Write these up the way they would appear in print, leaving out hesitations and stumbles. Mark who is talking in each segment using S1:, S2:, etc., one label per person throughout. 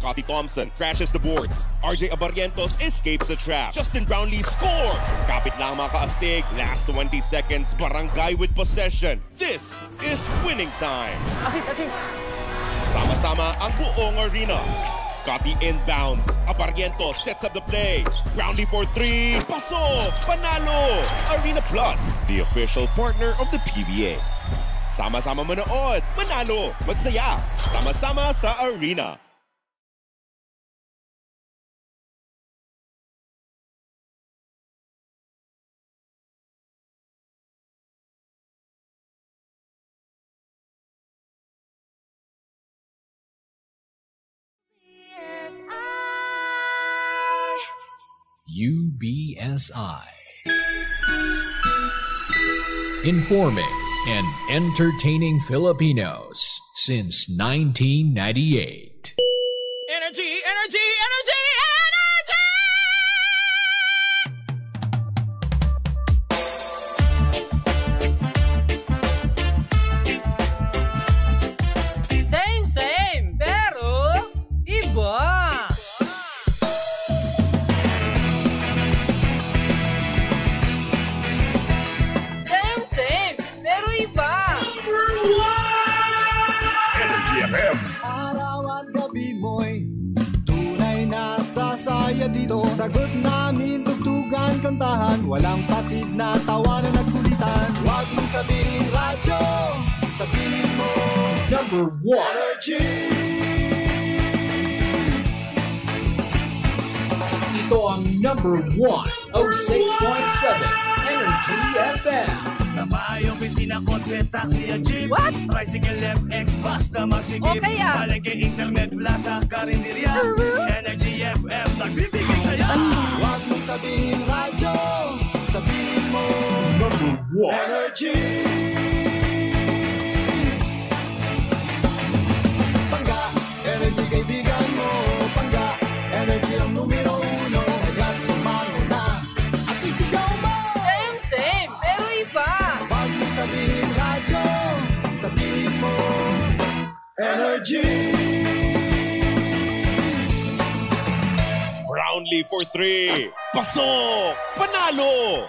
S1: Scotty Thompson crashes the boards. RJ Abarrientos escapes the trap. Justin Brownlee scores! Kapit lang mga kaastig. Last 20 seconds, barangay with possession. This is winning time.
S2: Assist.
S1: Sama-sama ang buong arena. Scotty inbounds. Abarrientos sets up the play. Brownlee for 3. Pasok! Panalo! Arena Plus, the official partner of the PBA. Sama-sama manood, manalo, magsaya. Sama-sama sa arena.
S3: UBSI. Informing and entertaining Filipinos since 1998.
S4: Energy!
S2: Same, pero iba. Same, pero iba.
S5: Energy FM.
S6: Araw at gabi mo'y tunay na sasaya dito. Sagot namin, tugtugan, kantahan. Walang patid na tawanan at kulitan. Huwag mong sabihin radyo, sabihin mo
S3: Number 1.
S6: Energy.
S3: Ito ang number 1, 06.7 Energy FM.
S7: Sa bahay, opisina, kotse, taxi at jeep.
S2: What?
S7: Tricycle, FX, bus na masigip.
S2: Okay, ah.
S7: Palengke, internet, plaza, karinderya. Energy FM, nagbibigay saya.
S6: Huwag mong sabihin radyo, sabihin mo
S3: Number 1.
S6: Energy. Pangga, energy kaibigan mo. Pangga, energy ang numero 1. Agad lumango na at isigaw mo.
S2: Same, pero iba.
S6: Huwag mong sabihin radyo, sabihin mo Energy.
S1: Brownlee for 3. Pasok! Panalo!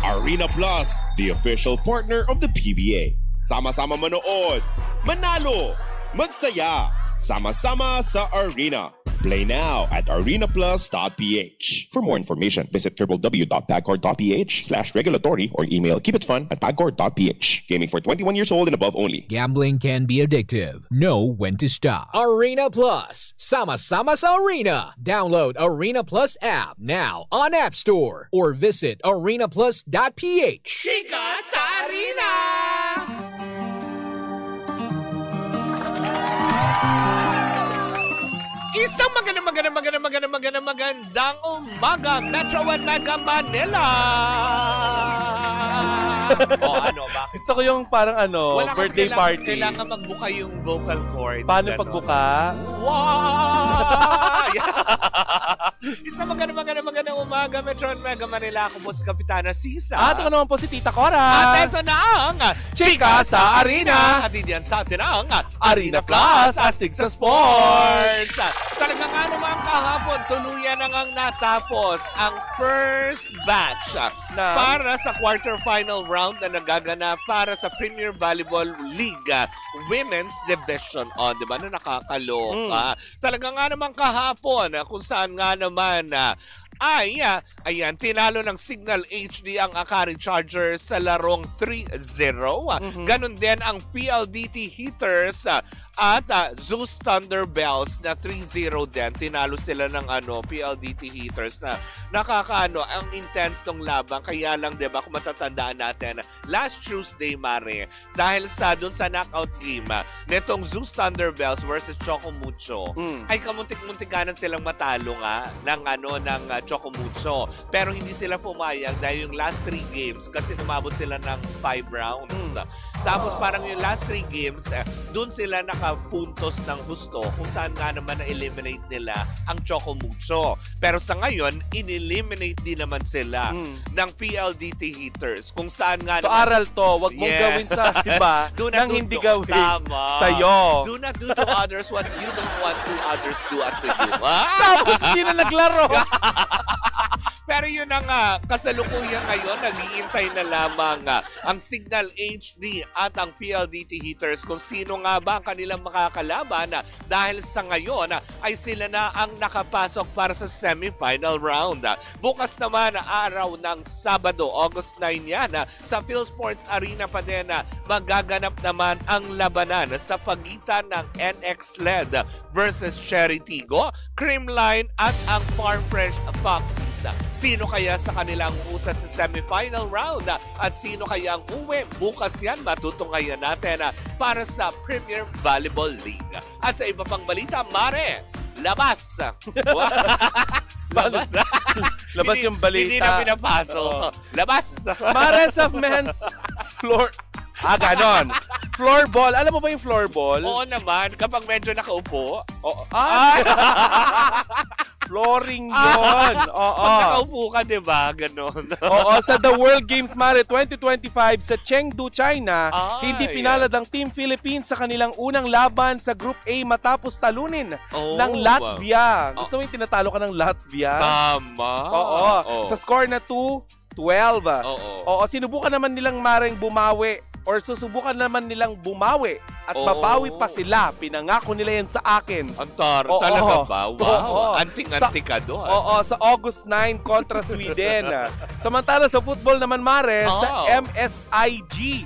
S1: Arena Plus, the official partner of the PBA. Sama-sama manood, manalo, magsaya. Sama-sama sa arena. Play now at arenaplus.ph. For more information, visit www.pagcor.ph/regulatory or email keepitfun@pagcor.ph. Gaming for 21 years old and above only.
S3: Gambling can be addictive. Know when to stop. Arena Plus. Sama-sama sa Arena. Download Arena Plus app now on App Store or visit arenaplus.ph.
S4: Chika sa arena! Isang magandang umaga, Metro 1 Mega Manila! Ano ba?
S8: Gusto ko yung parang birthday party.
S4: Kailangan magbuka yung vocal cord.
S8: Paano pagbuka?
S4: Wow! Isang magandang umaga, Metro 1 Mega Manila. Ako po si Kapitana Sisa.
S8: At ako naman po si Tita Cora.
S4: At ito na ang
S8: Chika sa Arena.
S4: At diyan sa atin ang
S8: Arena Plus, astig sa sports.
S4: Talaga nga naman kahapon, tuluyan na ngang natapos ang first batch para sa quarterfinal round na nagaganap para sa Premier Volleyball League Women's Division. Di ba na nakakaloka? Talaga nga naman kahapon kung saan nga naman ayan, tinalo ng Signal HD ang Akari Chargers sa larong 3-0. Ganon din ang PLDT Heaters at Zeus Thunderbells na 3-0 din. Tinalo sila ng PLDT Heaters na ang intense tong laban. Kaya lang, diba, kung matatandaan natin, last Tuesday, Mare, dahil dun sa knockout game netong Zeus Thunderbells versus Chocomucho, ay kamuntik-muntikanan silang matalo nga ng Chocomucho. Pero hindi sila pumayag dahil yung last 3 games, kasi umabot sila ng 5 rounds. Tapos parang yung last 3 games, doon sila nakapuntos ng husto kung saan nga naman na-eliminate nila ang Choco Mucho. Pero sa ngayon, in-eliminate din naman sila ng PLDT Heaters kung saan nga
S8: So aral to, wag mong gawin sa iba nang hindi gawin sa'yo.
S4: Do not do to others what you don't want to others do at to you.
S8: Tapos hindi na naglaro.
S4: Pero yun na nga, kasalukuyan ngayon, nag-iintay na lamang ang Signal HD at ang PLDT Heaters kung sino nga ba ang kanilang makakalaban dahil sa ngayon ay sila na ang nakapasok para sa semifinal round. Bukas naman araw ng Sabado, August 9 yan, sa PhilSports Arena pa din magaganap naman ang labanan sa pagitan ng NX LED versus Cherry Tigo, Creamline at ang Farm Fresh Foxies. Sino kaya sa kanilang usad sa semifinal round at sino kaya ang uwi? Bukas yan matutunghayan natin para sa Premier Volleyball League. At sa iba pang balita, Mare, labas! Labas.
S8: Labas yung balita.
S4: Hindi na pinapasok. Labas!
S8: Mare sa men's floor. Ganon. Floorball. Alam mo ba yung floorball?
S4: Oo naman. Kapag medyo nakaupo.
S8: Flooring yun. Oo.
S4: Pag nakaupo ka, diba? Ganon.
S8: Oo. Sa The World Games, Mare, 2025 sa Chengdu, China, hindi pinalad ang Team Philippines sa kanilang unang laban sa Group A matapos talunin ng Latvia. Gusto mo yung tinatalo ka ng Latvia?
S4: Tama.
S8: Oo. Sa score na 2-12. Oo. Sinubukan naman nilang Mareng bumawi or susubukan naman nilang bumawi at babawi pa sila. Pinangako nila yan sa akin.
S4: Talaga ba? Wow. Anting-anting ka doon.
S8: Oo, sa August 9 kontra Sweden. Samantala sa football naman, Mare, sa MSIG.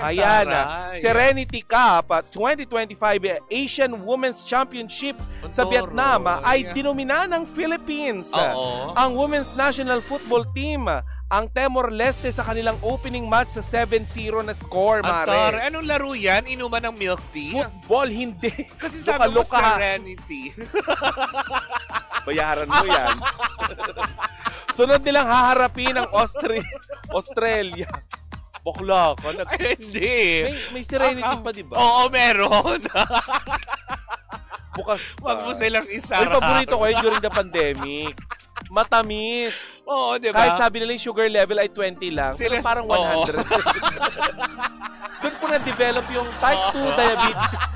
S8: Ayan, Serenity Cup 2025 Asian Women's Championship sa Vietnam ay dinomina ng Philippines. Ang Women's National Football Team ang Timor-Leste sa kanilang opening match sa 7-0 na score, Mare.
S4: Anong laro yan? Inuman ng milk tea?
S8: Football, hindi.
S4: Kasi sabi mo Serenity.
S8: Bayaran mo yan. Sunod nilang haharapin ang Australia. Bakla ka.
S4: Hindi.
S8: May Serenity pa, di ba?
S4: Oo, meron.
S8: Bukas pa.
S4: Wag mo silang isara.
S8: Ay, paborito ko yun during the pandemic. Matamis.
S4: Oo, di ba?
S8: Kahit sabi nila yung sugar level ay 20 lang. Sila parang 100. Doon po na-develop yung type 2 diabetes.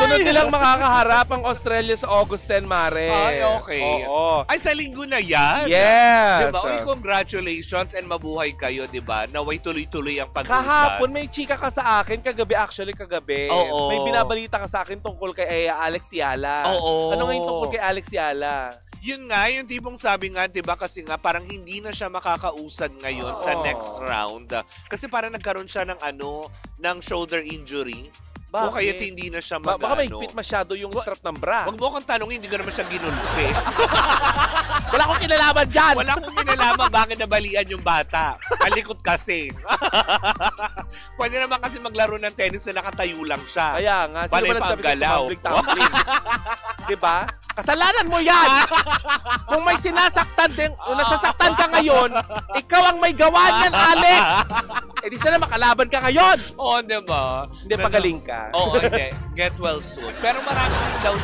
S8: Sunod nilang makakaharap ang Australia sa August 10, Mare.
S4: Ay, okay.
S8: Oo.
S4: Ay, sa linggo na yan.
S8: Yes.
S4: Diba? Uy, congratulations and mabuhay kayo, diba? Naway tuloy-tuloy ang pag-uusap.
S8: Kahapon may chika ka sa akin, kagabi.
S4: Oo.
S8: May binabalita ka sa akin tungkol kay Alex Yala.
S4: Oo.
S8: Ano nga yung tungkol kay Alex Yala?
S4: Yun nga, yung tipong sabi nga, diba, kasi nga parang hindi na siya makakausad ngayon sa next round. Kasi parang nagkaroon siya ng ng shoulder injury.
S8: Bakit?
S4: O kaya hindi na siya mag
S8: Baka may fit masyado yung strap ng bra.
S4: Huwag mo akong tanongin, hindi ko naman siya ginulpi.
S8: Wala akong kinalaman dyan!
S4: Wala akong kinalaman bakit nabalian yung bata. Alikot kasi. Pwede naman kasi maglaro ng tennis na nakatayo lang siya.
S8: Kaya nga, sino ba nagsabi sa tumbling? Diba? Kasalanan mo yan! Kung may sinasaktan din, o nasasaktan ka ngayon, ikaw ang may gawa niyan, Alex! Eh di sana makalaban ka ngayon!
S4: Oo, diba?
S8: Hindi, pagaling ka.
S4: Oo, hindi. Get well soon. Pero marami din daw,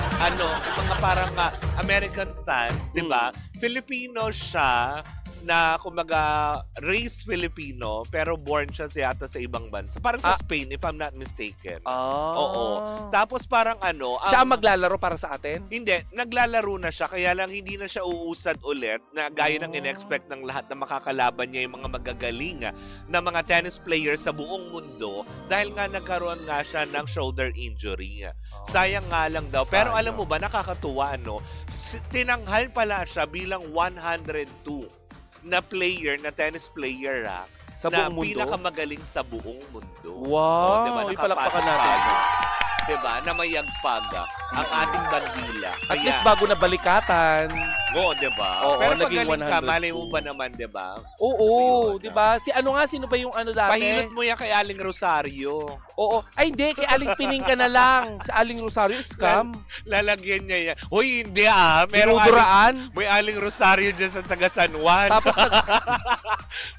S4: mga parang American fans, di ba? Filipino siya na, kumaga, race Filipino, pero born siya yata sa ibang bansa. Parang sa Spain, if I'm not mistaken. Oo. Tapos parang
S8: siya ang maglalaro para sa atin?
S4: Hindi. Naglalaro na siya, kaya lang hindi na siya uusad ulit na gaya ng in-expect ng lahat na makakalaban niya yung mga magagaling na mga tennis players sa buong mundo dahil nga nagkaroon nga siya ng shoulder injury. Sayang nga lang daw. Pero alam mo ba, nakakatuwa, tinanghal pala siya bilang 102 na player, na tennis player
S8: sa
S4: na
S8: buong mundo?
S4: Pinakamagaling sa buong mundo.
S8: Wow!
S4: Diba?
S8: Ipalakpakan natin.
S4: diba, na mayagpag ang ating bandila.
S8: At least bago na balikatan.
S4: Oo, diba?
S8: Oo,
S4: pero pag
S8: naging
S4: galing ka,
S8: 102.
S4: malay mo ba naman, diba?
S8: Oo, diba? Sino ba yung ano dati?
S4: Pahilot mo yan kay Aling Rosario.
S8: Oo. Ay, hindi. Kay Aling Pining ka na lang. Sa Aling Rosario, scam.
S4: Lalagyan niya yan. Hoy, hindi
S8: Dinuduraan.
S4: May Aling Rosario dyan sa taga San Juan.
S8: Tapos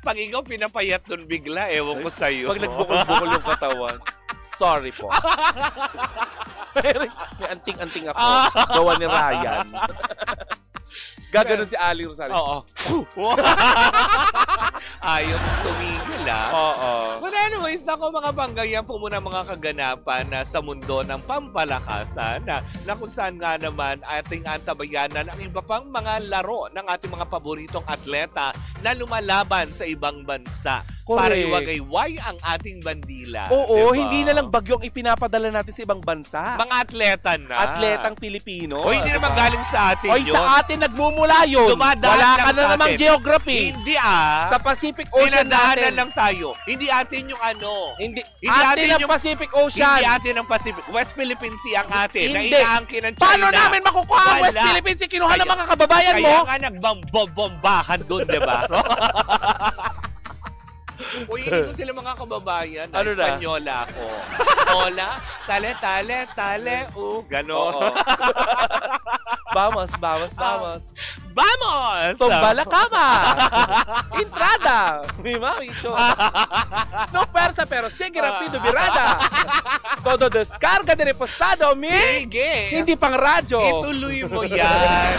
S4: pag ikaw pinapayat doon bigla, ewan ko sa'yo.
S8: pag nagbukol-bukol yung katawan. Sorry po. May anting-anting ako. Gawa ni Ryan. Gaganon si Aling Rosario.
S4: Oo. Ayaw tumigil,
S8: Oo.
S4: But anyways, nako mga banggayan po muna mga kaganapan na sa mundo ng pampalakasan na kung saan nga naman ating antabayanan ang iba pang mga laro ng ating mga paboritong atleta na lumalaban sa ibang bansa.
S8: Correct.
S4: Para iwagayway ang ating bandila.
S8: Oo,
S4: diba?
S8: hindi na lang bagyong ipinapadala natin sa ibang bansa.
S4: Mga atleta na.
S8: Atletang Pilipino.
S4: O hindi naman galing sa atin
S8: Oy,
S4: yun.
S8: sa atin nagmumula yun.
S4: Dumadaan
S8: Wala
S4: lang
S8: ka na
S4: sa
S8: namang
S4: atin.
S8: geography.
S4: Hindi
S8: Sa Pacific Ocean
S4: Pinadaanan
S8: natin.
S4: lang tayo. Hindi atin yung ano.
S8: Hindi
S4: atin
S8: atin ang
S4: yung
S8: Pacific Ocean.
S4: Hindi atin ang Pacific. West Philippine Sea ang atin. Na
S8: Hindi.
S4: inaangkin ng China.
S8: Paano namin makukuha ang
S4: Wala.
S8: West Philippines? Kinuha ng mga kababayan mo.
S4: Kaya nga nagbombahan doon, di ba? Uy, hindi ko sila mga kababayan.
S8: Ano na?
S4: Espanyola ako. Hola, tale, gano'n.
S8: Oo. Vamos.
S4: Vamos!
S8: Tombala cama. Entrada. Mi mamicho. No persa pero sige rapido virada. Todo descarga de reposado, mi.
S4: Sige.
S8: Hindi pang radyo.
S4: Ituloy mo yan.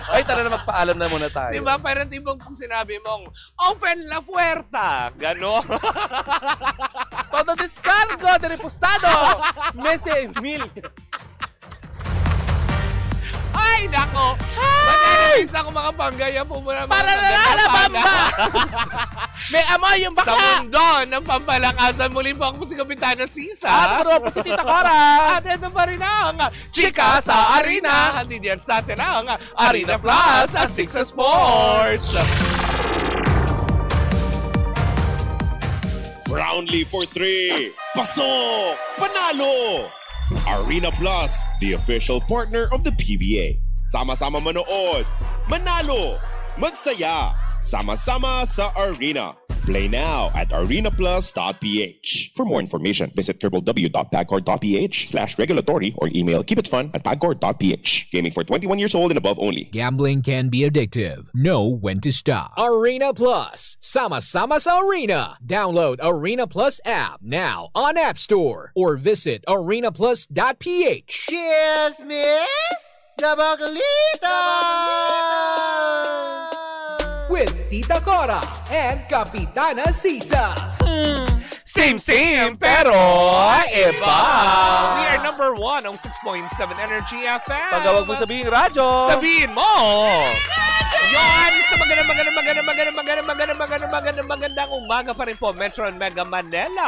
S8: Ay, tara na magpaalam na muna tayo.
S4: Diba? Parang tibong kung sinabi mong, open la puerta. Gano'n.
S8: Todo descarga de reposado. Mese mil.
S4: Ay, nako! But ako mga panggaya po muna mga
S8: Para nalalabamba! May amoy yung
S4: Sa
S8: bakla!
S4: mundo ng pampalakasan, muli po ako si Kapitana Sisa.
S8: At ako naman po si Tita Cora!
S4: At ito pa rin ang Chika sa Arena. Handi diyan sa atin ang Arena Plus, Astig sa Sports.
S1: Brownlee for 3. Pasok! Panalo! Arena Plus, the official partner of the PBA. Sama-sama manood, manalo, magsaya, sama-sama sa Arena. Play now at arenaplus.ph. For more information, visit www.pagcor.ph/regulatory or email keepitfun@pagcor.ph. Gaming for 21 years old and above only.
S3: Gambling can be addictive. Know when to stop. Arena Plus. Sama-sama sa Arena. Download Arena Plus app now on App Store or visit arenaplus.ph.
S6: Cheers, miss! Gabaglita!
S3: With Tita Cora and Kapitana Sisa.
S4: Same, pero iba. We are number 1 on 6.7 Energy FM.
S8: Pag huwag mo sabihin radyo.
S4: Sabihin mo! Yan! Sa magandang umaga pa rin po, Metro and Mega Manila.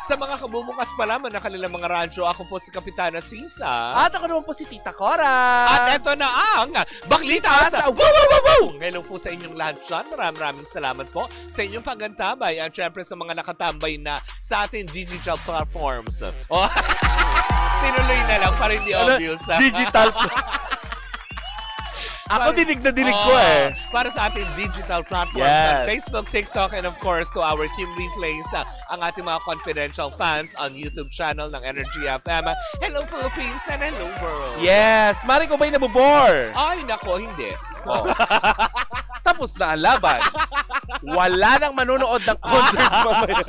S4: Sa mga kabumukas pa lamang na kanilang mga radyo, ako po si Kapitana Sisa.
S8: At ako naman po si Tita Cora.
S4: At eto na ang Baklita sa Woo! Ngayon po sa inyong lahat dyan. Maraming salamat po sa inyong paggantabay at syempre sa mga nakatambay na sa ating digital platforms. Oh, tinuloy na lang para hindi obvious.
S8: Digital. Ako dinig na dinig ko eh.
S4: Para sa ating digital platforms
S8: Yes.
S4: on Facebook, TikTok, and of course to our team replays, ang ating mga confidential fans on YouTube channel ng Energy FM. Hello Philippines and hello world.
S8: Yes. Mari ko ba'y nabobore?
S4: Ay, nako, hindi.
S8: Oh. Tapos na ang laban. Wala nang manonood ng concert mamaya.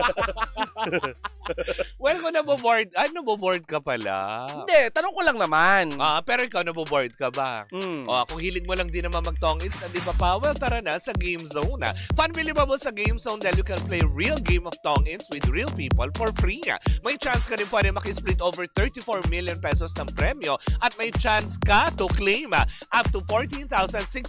S4: Well, kung naboboard, naboboard ka pala.
S8: Hindi, tanong ko lang naman.
S4: Pero ikaw naboboard ka ba? Kung hilig mo lang din naman mag-tong-its, hindi pa pa, well, tara na sa Game Zone. Unbelievable sa Game Zone dahil you can play real game of tong-its with real people for free. May chance ka rin pa rin makisplit over 34 million pesos ng premyo at may chance ka to claim up to 14,640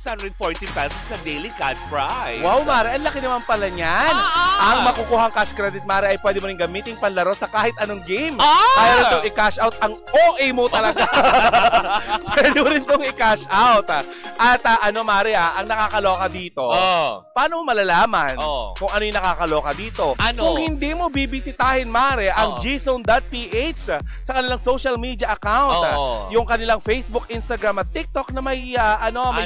S4: pesos na daily cash prize.
S8: Wow, Mara, ang laki naman pala niyan. Ang makukuhang cash credit, Mara, ay pwede mo rin gamitin panlaro sa kahit anong game. Kaya rin itong i-cash out ang OA mo talaga. Pwede mo rin itong i-cash out. At Mare, ang nakakaloka dito, paano mo malalaman kung ano yung nakakaloka dito? Kung hindi mo bibisitahin, Mare, ang gzone.ph sa kanilang social media account, yung kanilang Facebook, Instagram at TikTok na may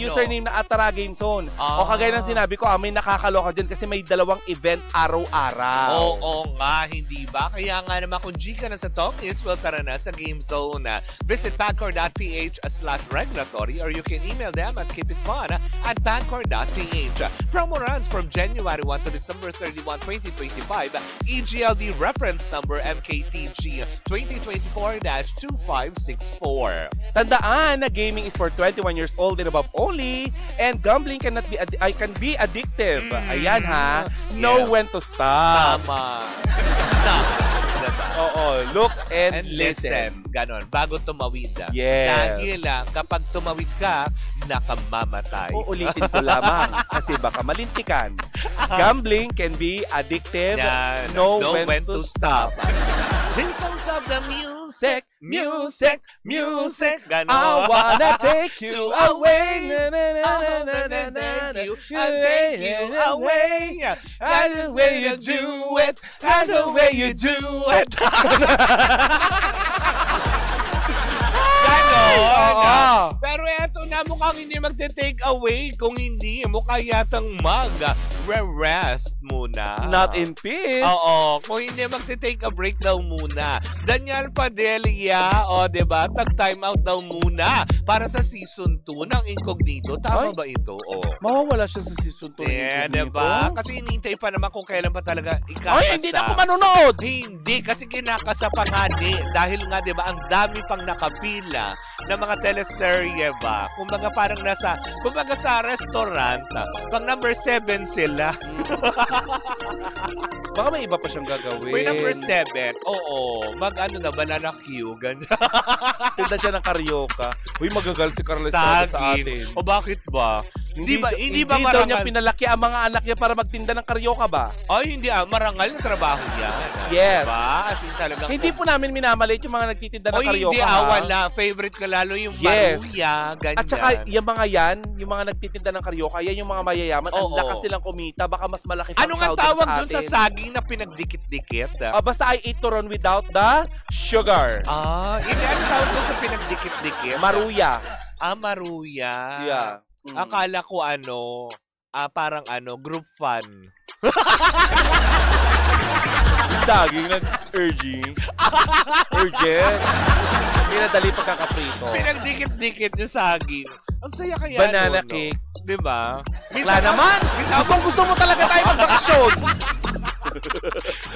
S8: username na @GameZone. O kagaya ng sinabi ko, may nakakaloka dyan kasi may 2 event araw-araw.
S4: Oo nga, hindi ba? Kaya nga naman kung G ka na sa Talk Hits, well, tara na sa GameZone. Visit pancor.ph/regulatory or you can email them at keepitfun@pancor.ph. Promo runs from January 1 to December 31, 2025. EGLD reference number MKTG 2024-2564.
S8: Tandaan na gaming is for 21 years old and above only, and gambling can be addictive. Ayan ha. Know when to stop.
S4: Tama. Stop. Diba?
S8: Oo. Look and listen.
S4: Ganon. Bago tumawid.
S8: Yes.
S4: Dahil kapag tumawid ka, nakamamatay.
S8: Uulitin ko lamang kasi baka malintikan. Gambling can be addictive. Know when to stop.
S4: These songs of the music. Ganon.
S8: I wanna take you away.
S4: Take you away. And the way you do it. And the way you do it. Ganon. Pero eto na, mukhang hindi magte-take away. Kung hindi, mukha yatang mag-rest muna.
S8: Not in peace.
S4: Oo. Kung hindi magte-take a break daw muna. Daniel Padilla, diba? Tag-time out daw muna para sa season 2 ng Incognito. Tama ba ito?
S8: Mawawala siya sa season 2 ng Incognito.
S4: Diba? Kasi inintay pa naman kung kailan pa talaga ikakasa.
S8: Ay, hindi na ako manonood.
S4: Hindi, kasi kinakasa pa nga dahil nga, diba, ang dami pang nakapila na mga teleserye ba? Kumbaga parang kumbaga sa restaurant, pang number 7 sila.
S8: Baka may iba pa siyang gagawin.
S4: May number 7, mag-ano na, banana Q, ganyan.
S8: Tinda siya ng karaoke. Uy, magagal si Carlos sa atin.
S4: O bakit ba? Hindi ba
S8: daw niya pinalaki ang mga anak niya para magtinda ng karaoke ba?
S4: Ay, hindi marangal na trabaho niya.
S8: Yes.
S4: Diba? As in talagang...
S8: Hindi po namin minamalit yung mga nagtitinda ng karaoke.
S4: Hindi, wala. Favorite ko lalo yung Maruya, ganyan.
S8: At saka, yung mga nagtitinda ng karaoke, yan yung mga mayayaman. Ang lakas silang kumita. Baka mas malaki pang
S4: ano nga tawag dun sa saging na pinagdikit-dikit?
S8: Basta I eat to run without the sugar.
S4: Hindi, ano tawag dun sa pinagdikit-dikit?
S8: Maruya.
S4: Maruya.
S8: Yeah.
S4: Akala ko parang group fun.
S8: Saging nag-urgent. Pinadali pagkakaprito.
S4: Pinagdikit-dikit yung saging. Ang saya kaya
S8: banana cake.
S4: Diba?
S8: Wala naman. Gusto mo talaga tayo magbakasyon.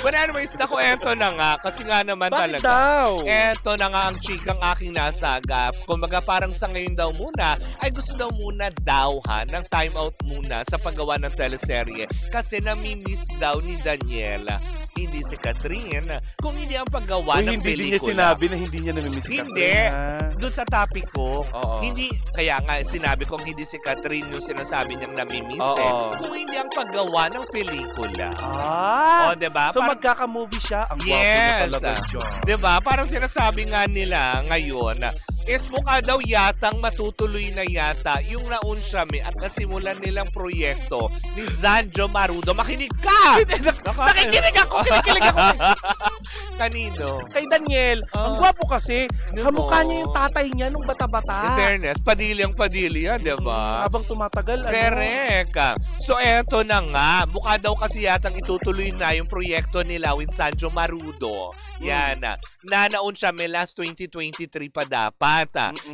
S4: But anyways, eto na nga. Kasi nga naman
S8: bakit
S4: talaga.
S8: Daw?
S4: Eto na nga ang chikang aking nasagap. Kumbaga parang sa ngayon daw muna, ay gusto daw muna ng time out muna sa paggawa ng teleserye. Kasi namimiss daw ni Daniela. Hindi si Catherine. Kung hindi ang paggawa ng pelikula.
S8: Hindi niya sinabi na hindi niya namimiss si Catherine.
S4: Hindi. Doon sa topic ko. Hindi. Kaya nga sinabi kong hindi si Catherine yung sinasabi niyang namimiss Kung hindi ang paggawa ng pelikula. Diba?
S8: So magkaka-movie siya? Ang gwapo niya talaga dyan.
S4: Diba? Parang sinasabi nga nila ngayon is mukha daw yatang matutuloy na yata yung naunsiyami at nasimulan nilang proyekto ni Zanjo Marudo. Makinig ka!
S8: Nakikinig ako!
S4: Kanino?
S8: Kay Daniel. Ang gwapo kasi. Kamukha niya yung tatay niya nung bata-bata.
S4: In fairness, Padilla, diba?
S8: Habang tumatagal.
S4: Correct. So eto na nga. Mukha daw kasi yatang itutuloy na yung proyekto nila with Zanjo Marudo. Yan. Naunsiyami last 2023 pa dapat.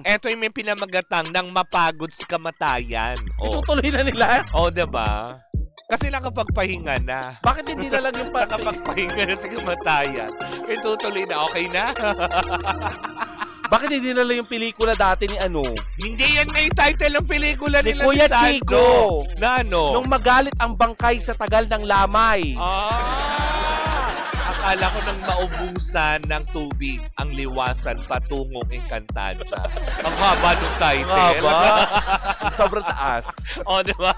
S4: Eto yung may pinamagatang ng mapagod sa kamatayan.
S8: Itutuloy na nila?
S4: Diba? Kasi nakapagpahinga na.
S8: Bakit hindi na lang yung
S4: nakapagpahinga na sa kamatayan? Itutuloy na. Okay na?
S8: Bakit hindi na lang yung pelikula dati ni
S4: Hindi yan nga yung title ng pelikula nila
S8: ni Kuya Chico.
S4: Na
S8: Nung magalit ang bangkay sa tagal ng lamay.
S4: Akala Akala ko nang maubusan ng tubig ang liwasan patungong Encantadia. Ang haba ng title.
S8: Ang sobrang taas.
S4: O, di ba?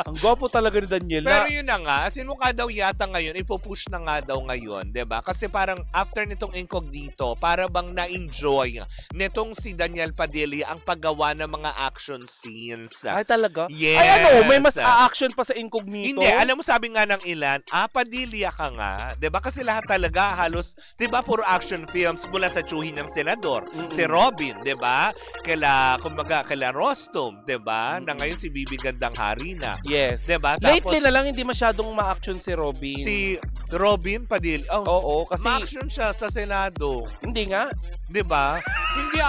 S8: Ang gwapo talaga ni Daniel.
S4: Pero yun na nga, mukha daw yata ngayon, ipupush na nga daw ngayon, di ba? Kasi parang after nitong Incognito, para bang na-enjoy nitong si Daniel Padilla ang paggawa ng mga action scenes.
S8: Ay, talaga?
S4: Yes.
S8: Ay, ano, may mas a-action pa sa Incognito?
S4: Hindi, alam mo sabi nga ng ilan, Padilla ka nga. 'Di ba? Kasi lahat talaga halos, 'di ba, puro action films mula sa tsuhin ng senador. Si Robin, 'di ba? Kaila Rostom, 'di ba? Na ngayon si Bibi Gandang Hari na.
S8: Yes.
S4: 'Di ba?
S8: Lately na lang hindi masyadong ma-action si Robin.
S4: Si Robin Padilla.
S8: Oo, kasi
S4: ma-action siya sa Senado.
S8: Hindi nga.
S4: 'Di ba? Hindi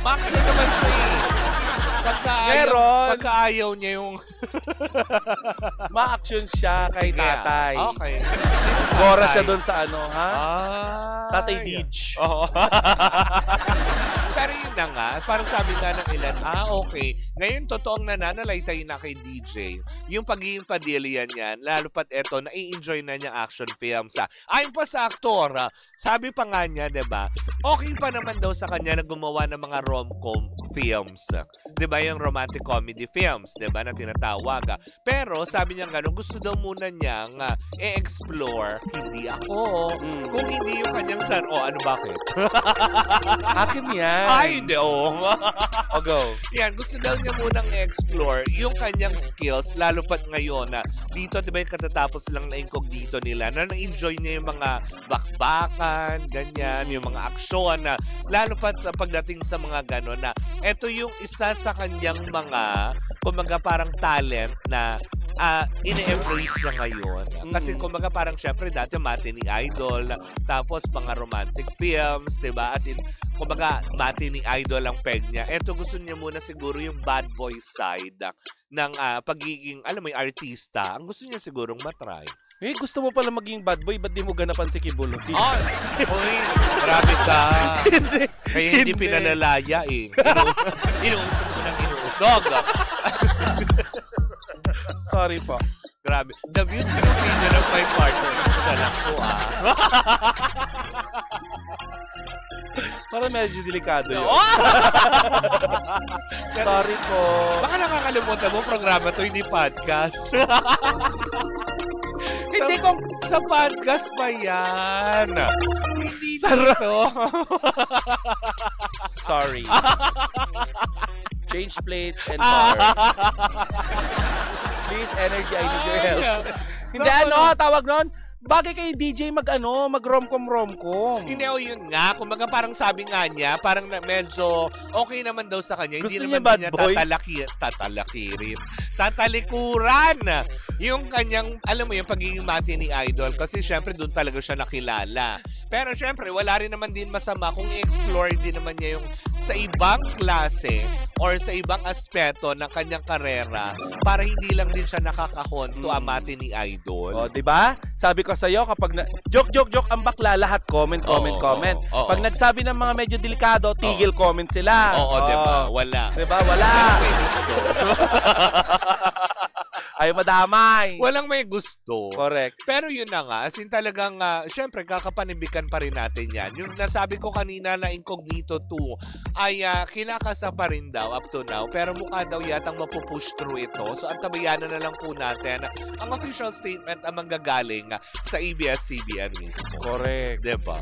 S4: ma-action naman siya eh. Pagka-ayaw niya yung
S8: ma-action siya kay tatay.
S4: Okay.
S8: Gora siya doon sa ano, ha? Tatay Dij.
S4: Oo. Pero yun na nga, parang sabi nga ng ilan, okay. Ngayon, totoong nananalaytay na kay DJ. Yung pagiging Padilla niyan, lalo pat eto, nai-enjoy na niya action films. Ayon pa sa aktor, sabi pa nga niya, diba, okay pa naman daw sa kanya na gumawa ng mga rom-com films. Diba, yung romantic comedy films, diba, na tinatawag. Pero, sabi niya nga, gusto daw muna niyang i-explore, hindi ako. Kung hindi yung kanyang son, ano bakit?
S8: Akin yan.
S4: Ay, hindi,
S8: go.
S4: Yan, gusto daw niya munang i-explore yung kanyang skills, lalo pat ngayon na dito, diba, yung katatapos lang na Incognito nila, na na-enjoy niya yung mga bakbakan, ganyan, yung mga aksyon, na lalo pat sa pagdating sa mga gano'n, na eto yung isa sa kanyang mga, kumaga parang talent na ine-embrace niya ngayon. Kasi kumaga parang syempre dati matinee idol, tapos mga romantic films, diba? As in, kumaga matinee idol ang peg niya. Eto gusto niya muna siguro yung bad boy side ng pagiging, alam mo yung artista. Ang gusto niya sigurong matry.
S8: Gusto mo pala maging bad boy, ba't di mo ganapan si Kibulo?
S4: Uy, grabe ka. Kaya hindi pinalalaya eh. Inuusog mo ng inuusog.
S8: Sorry po.
S4: Grabe. The views and opinion of my partner. Siya lang po
S8: Para medyo delikado yun. Sorry po.
S4: Baka nakakalimutan mo, programa to, hindi podcast. Hindi ko, sa podcast pa yan. Hindi dito.
S8: Sorry. Change plate and bar. Please, energy, I need your help. Hindi tawag nun. Bagay kay DJ mag-rom-com.
S4: Hindi, yun nga. Kumaga parang sabi nga niya, parang medyo okay naman daw sa kanya.
S8: Gusto
S4: hindi
S8: niya
S4: naman
S8: bad
S4: niya
S8: boy?
S4: Tatalikuran. Yung kanyang, alam mo yung pagiging matinee idol. Kasi syempre doon talaga siya nakilala. Pero syempre, wala rin naman din masama kung i-explore din naman niya yung sa ibang klase or sa ibang aspeto ng kanyang karera para hindi lang din siya nakakahon to a matinee idol.
S8: Diba? Sabi ko sa'yo, kapag joke ang bakla, lahat comment. Pag nagsabi ng mga medyo delikado, tigil comment sila.
S4: Diba? Wala.
S8: Diba? Wala. Ay, madamay.
S4: Walang may gusto.
S8: Correct.
S4: Pero yun na nga, as in talagang, syempre, kakapanibikan pa rin natin yan. Yung nasabi ko kanina na Incognito 2 ay kinakasa pa rin daw up to now. Pero mukha daw yatang mapupush through ito. So, antabayanan na lang po natin ang official statement ang manggagaling sa ABS-CBN mismo.
S8: Correct.
S4: Diba?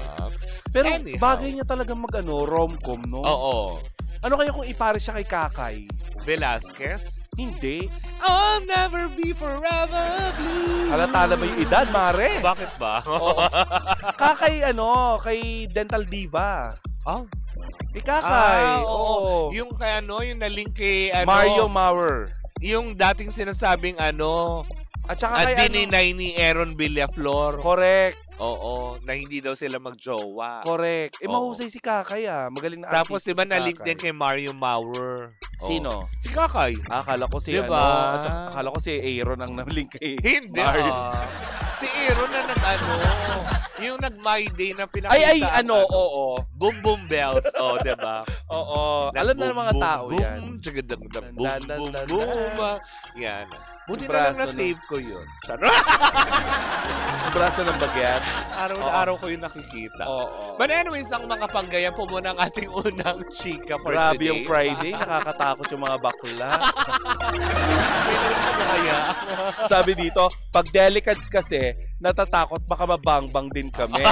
S8: Pero bagay niya talaga rom-com, no?
S4: Oo.
S8: Ano kaya kung ipare siya kay Kakay?
S4: Velasquez?
S8: Hindi.
S4: I'll never be forever blue.
S8: Halata na ba yung edad, Mare?
S4: Bakit ba?
S8: Kakay, kay Dental Diva. Kay Kakay. Oo.
S4: Yung kay yung na-link kay
S8: Mario Maurer.
S4: Yung dating sinasabing
S8: at saka kay
S4: dininay ni Aaron Villaflor.
S8: Correct.
S4: Oo, na hindi daw sila magjowa.
S8: Correct. Mahusay si Kakay Magaling na
S4: tapos diba na-link din kay Mario Maurer.
S8: Sino?
S4: Si Kakay.
S8: Akala ko si
S4: diba?
S8: Akala ko si Aaron ang na-link kay
S4: hindi. Si Aaron na yung nag-My Day na pinakita.
S8: Boom
S4: Boom Bells. Diba?
S8: Oo. Alam na ng mga tao yan.
S4: Boom, boom, boom. Yan. Buti
S8: Yung
S4: na lang
S8: braso,
S4: na-save ko yun.
S8: Yung braso ng bagyat.
S4: Araw-araw ko yung nakikita.
S8: Oo.
S4: But anyways, ang mga panggayan po muna ang ating unang chika for
S8: Grabe
S4: today.
S8: yung Friday. Nakakatakot yung mga bakla. Sabi dito, pag delicates kasi, natatakot baka mabangbang din kami.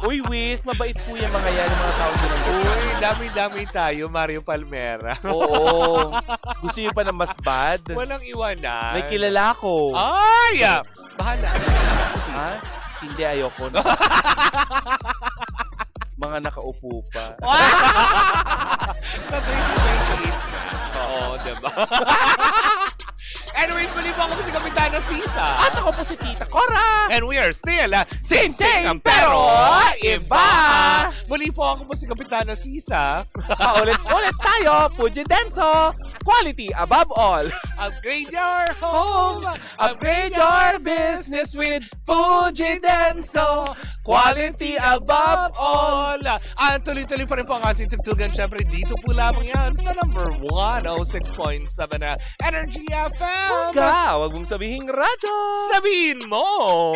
S8: Uy, Wiz, mabait po yung mga yan, yung mga tao din.
S4: Uy, dami-dami tayo, Mario Palmera.
S8: Oo. Gusto niyo pa ng mas bad?
S4: Walang iwanan.
S8: May kilala ko.
S4: Ay! Bahala.
S8: Ha? Hindi, ayoko na. Mga nakaupo pa.
S4: Sa 2028 na. Oo, diba? Anyways, muli po ako si Kapitana Sisa.
S8: At ako po si Tita Cora.
S4: And we are still
S8: Same, pero iba.
S4: Muli po ako po si Kapitana Sisa.
S8: Ulit tayo. Puji Denso. Quality above all.
S4: Upgrade your home.
S8: Upgrade your business with Fuji Denso. Quality above all.
S4: At tuloy-tuloy pa rin po ang ating tugtugan. Siyempre, dito po lamang yan sa number 106.7 na Energy FM.
S8: Huwag mong sabihing radyo.
S4: Sabihin mo!